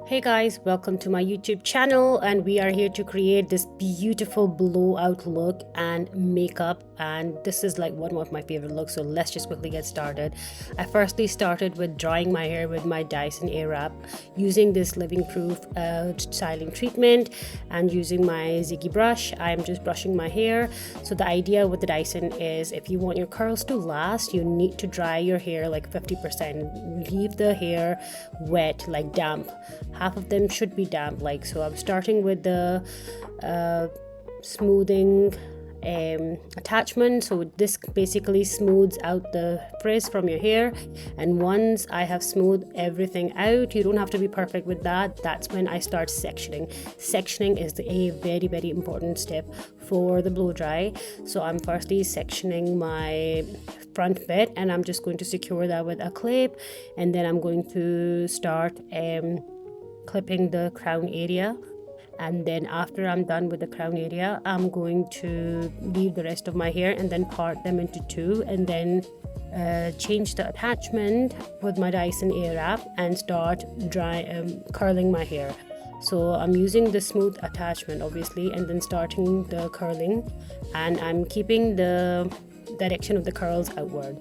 Hey guys, welcome to my YouTube channel, and we are here to create this beautiful blowout look and makeup, and this is like one of my favorite looks, so let's just quickly get started. I firstly started with drying my hair with my Dyson Airwrap using this living proof styling treatment and using my Ziggy brush. I'm just brushing my hair. So the idea with the Dyson is if you want your curls to last, you need to dry your hair like 50%. Leave the hair wet, like damp. Half of them should be damp, like so. I'm starting with the smoothing attachment. So this basically smooths out the frizz from your hair, and once I have smoothed everything out, you don't have to be perfect with that. That's when I start sectioning. Sectioning is a very important step for the blow dry. So I'm firstly sectioning my front bit, and I'm just going to secure that with a clip, and then I'm going to start clipping the crown area. And then after I'm done with the crown area, I'm going to leave the rest of my hair and then part them into two, and then change the attachment with my Dyson Airwrap and start curling my hair. So I'm using the smooth attachment obviously, and then starting the curling, and I'm keeping the direction of the curls outward,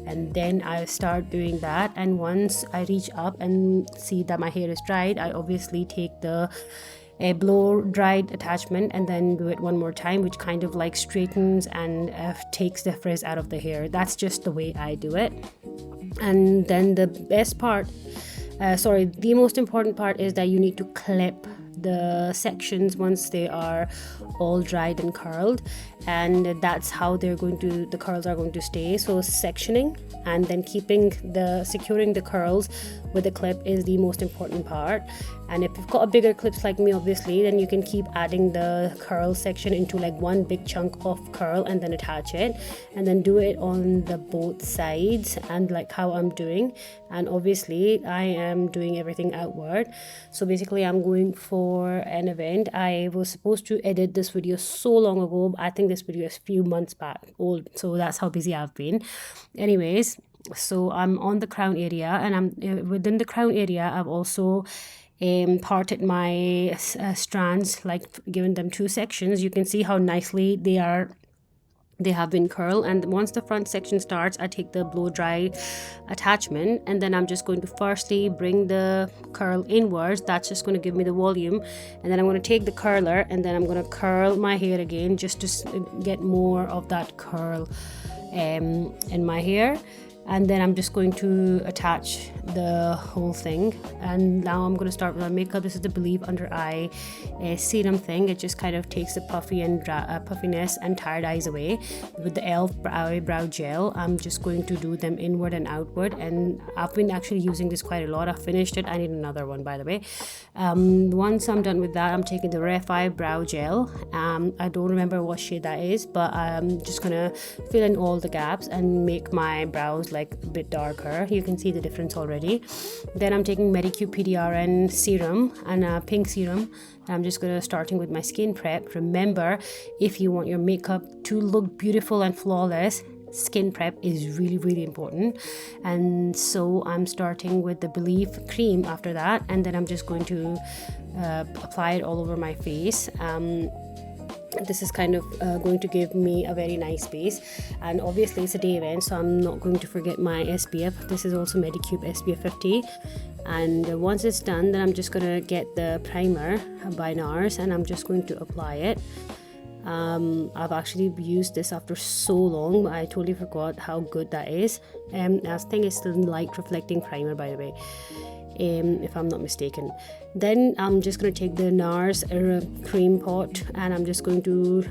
and then I start doing that. And once I reach up and see that my hair is dried, I obviously take the blow dried attachment and then do it one more time, which kind of like straightens and takes the frizz out of the hair. That's just the way I do it. And then the most important part is that you need to clip the sections once they are all dried and curled, and that's how the curls are going to stay. So sectioning and then securing the curls with a clip is the most important part. And if you've got bigger clips like me, obviously, then you can keep adding the curl section into like one big chunk of curl and then attach it, and then do it on the both sides, and like how I'm doing. And obviously I am doing everything outward. So basically I'm going for an event. I was supposed to edit this video so long ago. I think this video is a few months back old, so that's how busy I've been. Anyways, so I'm on the crown area, and I'm within the crown area I've also parted my strands, like given them two sections. You can see how nicely they have been curled. And once the front section starts, I take the blow dry attachment, and then I'm just going to firstly bring the curl inwards. That's just going to give me the volume, and then I'm going to take the curler and then I'm going to curl my hair again just to get more of that curl in my hair. And then I'm just going to attach the whole thing. And now I'm going to start with my makeup. This is the Believe Under Eye serum thing. It just kind of takes the puffiness and tired eyes away. With the e.l.f. eyebrow gel, I'm just going to do them inward and outward, and I've been actually using this quite a lot. I finished it. I need another one, by the way. Once I'm done with that, I'm taking the Ref eyebrow gel. I don't remember what shade that is, but I'm just gonna fill in all the gaps and make my brows like a bit darker. You can see the difference already. Then I'm taking Medicube PDRN serum and a pink serum. I'm just gonna starting with my skin prep. Remember, if you want your makeup to look beautiful and flawless, skin prep is really important. And so I'm starting with the Believe cream after that, and then I'm just going to apply it all over my face. This is kind of going to give me a very nice base, and obviously it's a day event, so I'm not going to forget my SPF. This is also Medicube SPF 50. And once it's done, then I'm just gonna get the primer by NARS, and I'm just going to apply it. I've actually used this after so long. I totally forgot how good that is. I think it's the light reflecting primer, by the way, if I'm not mistaken. Then I'm just going to take the NARS cream pot, and I'm just going to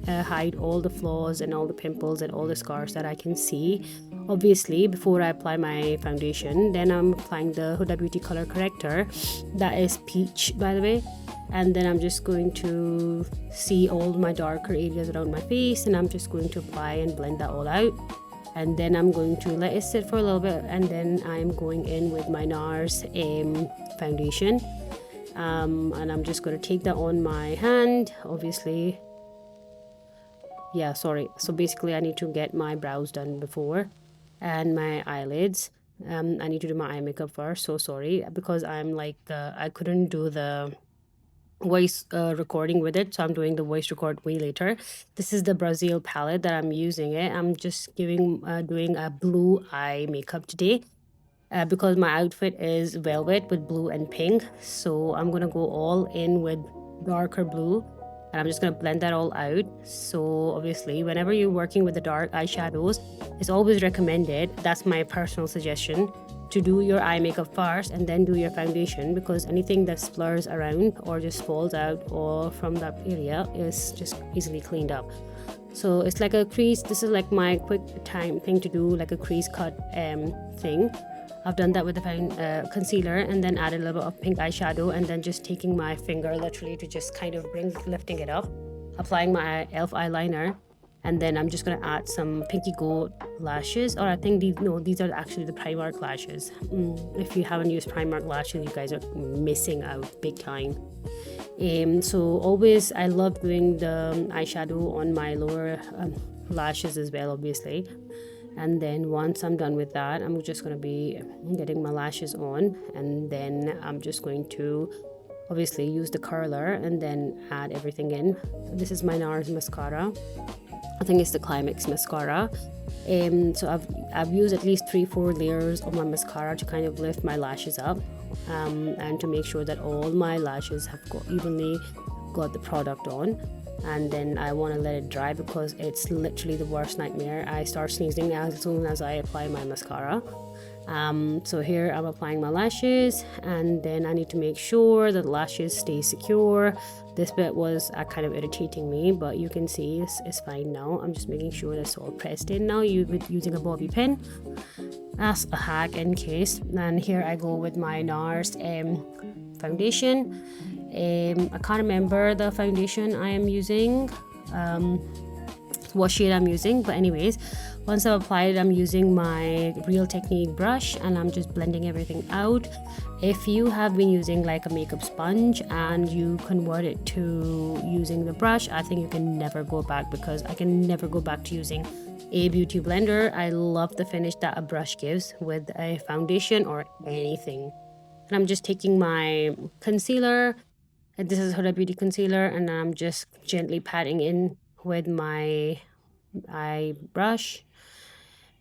hide all the flaws and all the pimples and all the scars that I can see, obviously, before I apply my foundation. Then I'm applying the Huda Beauty color corrector. That is peach, by the way. And then I'm just going to see all my darker areas around my face, and I'm just going to apply and blend that all out. And then I'm going to let it sit for a little bit, and then I'm going in with my NARS foundation, and I'm just going to take that on my hand, obviously. So basically I need to get my brows done before, and my eyelids. I need to do my eye makeup first. So sorry, because I'm like I couldn't do the voice recording with it, so I'm doing the voice record way later. This is the Brazil palette that I'm using it. I'm just doing a blue eye makeup today, because my outfit is velvet with blue and pink, so I'm gonna go all in with darker blue, and I'm just gonna blend that all out. So obviously whenever you're working with the dark eyeshadows, it's always recommended, that's my personal suggestion, to do your eye makeup first and then do your foundation, because anything that splurs around or just falls out or from that area is just easily cleaned up. So it's like a crease. This is like my quick time thing to do, like a crease cut thing. I've done that with the concealer, and then added a little bit of pink eyeshadow, and then just taking my finger literally to just kind of lifting it up, applying my e.l.f. eyeliner, and then I'm just gonna add some pinky gold lashes, or I think these are actually the Primark lashes. If you haven't used Primark lashes, you guys are missing out big time. So always I love doing the eyeshadow on my lower lashes as well, obviously. And then once I'm done with that, I'm just going to be getting my lashes on, and then I'm just going to obviously use the curler and then add everything in. This is my NARS mascara. I think it's the Climax mascara. So I've used at least 3-4 layers of my mascara to kind of lift my lashes up, and to make sure that all my lashes have evenly got the product on. And then I want to let it dry, because it's literally the worst nightmare. I start sneezing as soon as I apply my mascara. So here I'm applying my lashes, and then I need to make sure that the lashes stay secure. This bit was kind of irritating me, but you can see it's fine now. I'm just making sure that's all pressed in now using a bobby pin as a hack in case. And here I go with my NARS foundation. I can't remember the foundation I am using, what shade I'm using, but anyways, once I've applied it, I'm using my Real Technique brush, and I'm just blending everything out. If you have been using like a makeup sponge and you convert it to using the brush, I think you can never go back, because I can never go back to using a beauty blender. I love the finish that a brush gives with a foundation or anything. And I'm just taking my concealer, and this is Huda Beauty concealer, and I'm just gently patting in with my eye brush.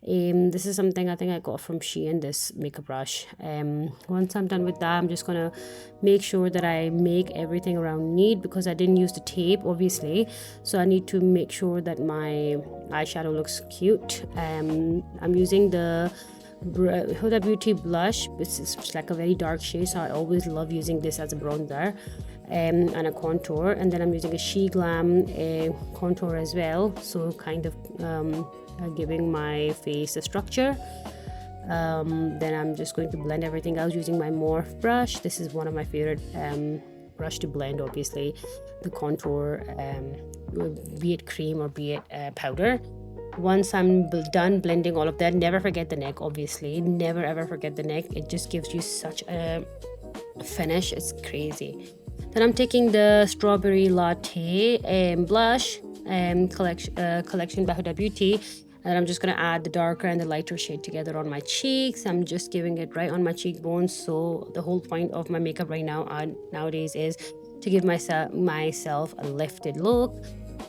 This is something I think I got from Shein, this makeup brush. Once I'm done with that, I'm just gonna make sure that I make everything around neat, because I didn't use the tape obviously, so I need to make sure that my eyeshadow looks cute. I'm using the Huda Beauty blush. This is like a very dark shade, so I always love using this as a bronzer and a contour. And then I'm using a Glam contour as well, so kind of giving my face a structure. Then I'm just going to blend everything out using my Morph brush. This is one of my favorite brush to blend obviously the contour, be it cream or be it powder. Once I'm done blending all of that, never forget the neck, obviously. Never ever forget the neck. It just gives you such a finish. It's crazy. Then I'm taking the Strawberry Latte blush collection by Huda Beauty. And I'm just going to add the darker and the lighter shade together on my cheeks. I'm just giving it right on my cheekbones. So the whole point of my makeup right now nowadays is to give myself a lifted look.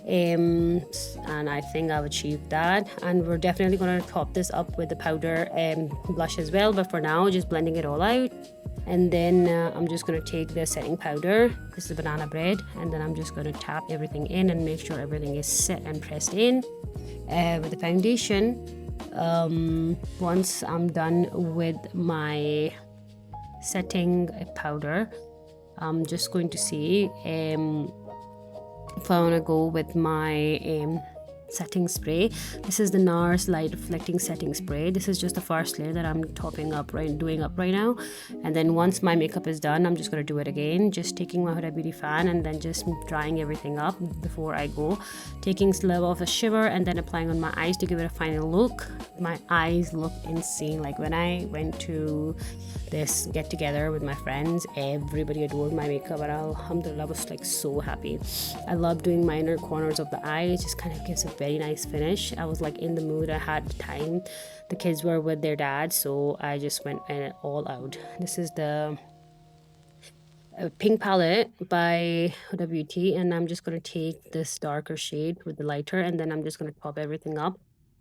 And I think I've achieved that, and we're definitely going to top this up with the powder blush as well, but for now just blending it all out. And then I'm just going to take the setting powder, this is banana bread, and then I'm just going to tap everything in and make sure everything is set and pressed in with the foundation. Once I'm done with my setting powder, I'm just going to see if I want to go with my setting spray. This is the NARS Light Reflecting Setting Spray. This is just the first layer that I'm doing up right now. And then once my makeup is done, I'm just going to do it again, just taking my Huda Beauty fan and then just drying everything up before I go, taking a little of a shimmer and then applying on my eyes to give it a final look. My eyes look insane. Like when I went to this get together with my friends, everybody adored my makeup, and alhamdulillah, I was like so happy. I love doing my inner corners of the eye. It just kind of gives a very nice finish. I was like in the mood, I had time, the kids were with their dad, so I just went all out. This is the pink palette by WT, and I'm just going to take this darker shade with the lighter, and then I'm just going to top everything up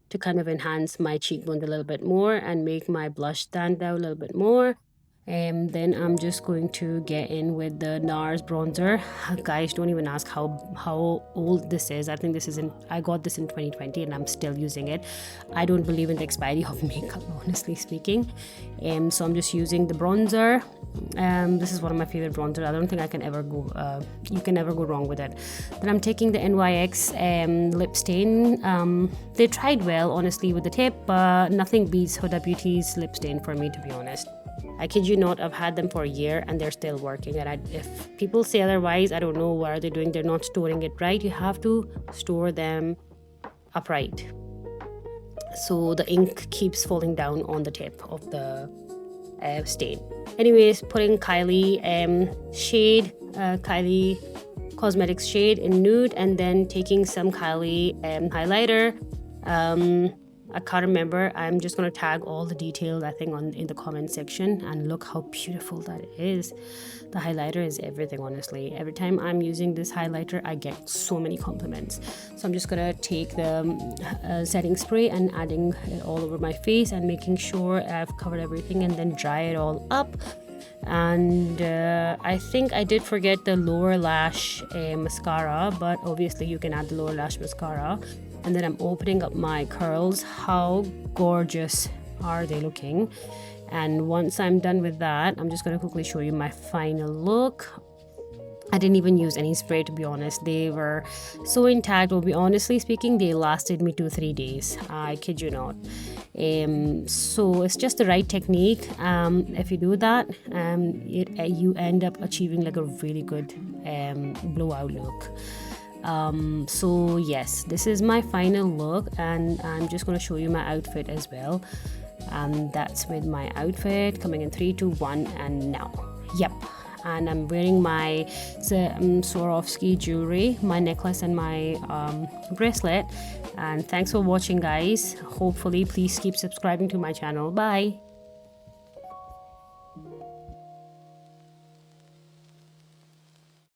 to kind of enhance my cheekbones a little bit more and make my blush stand out a little bit more. And then I'm just going to get in with the NARS bronzer. Guys, don't even ask how old this is. I think this is I got this in 2020 and I'm still using it. I don't believe in the expiry of makeup, honestly speaking. So I'm just using the bronzer. This is one of my favorite bronzers. I don't think I can ever go you can never go wrong with it. Then I'm taking the NYX lip stain. They tried well, honestly, with the tip, but nothing beats WT's lip stain for me, to be honest. I kid you not, I've had them for a year and they're still working. And if people say otherwise, I don't know what are they doing. They're not storing it right. You have to store them upright, so the ink keeps falling down on the tip of the stain. Anyways, putting Kylie Cosmetics shade in nude, and then taking some Kylie highlighter. I can't remember. I'm just going to tag all the details, I think, in the comment section, and look how beautiful that is. The highlighter is everything, honestly. Every time I'm using this highlighter, I get so many compliments. So I'm just going to take the setting spray and adding it all over my face and making sure I've covered everything, and then dry it all up. And I think I did forget the lower lash mascara, but obviously you can add the lower lash mascara. And then I'm opening up my curls. How gorgeous are they looking? And once I'm done with that, I'm just going to quickly show you my final look. I didn't even use any spray, to be honest. They were so intact. Well, honestly speaking, they lasted me 2-3 days. I kid you not. So it's just the right technique. If you do that, you end up achieving like a really good blowout look. So yes, this is my final look, and I'm just going to show you my outfit as well. That's with my outfit coming in 3, 2, 1, and now. Yep. And I'm wearing my Swarovski jewelry, my necklace and my bracelet. And thanks for watching, guys. Hopefully, please keep subscribing to my channel. Bye.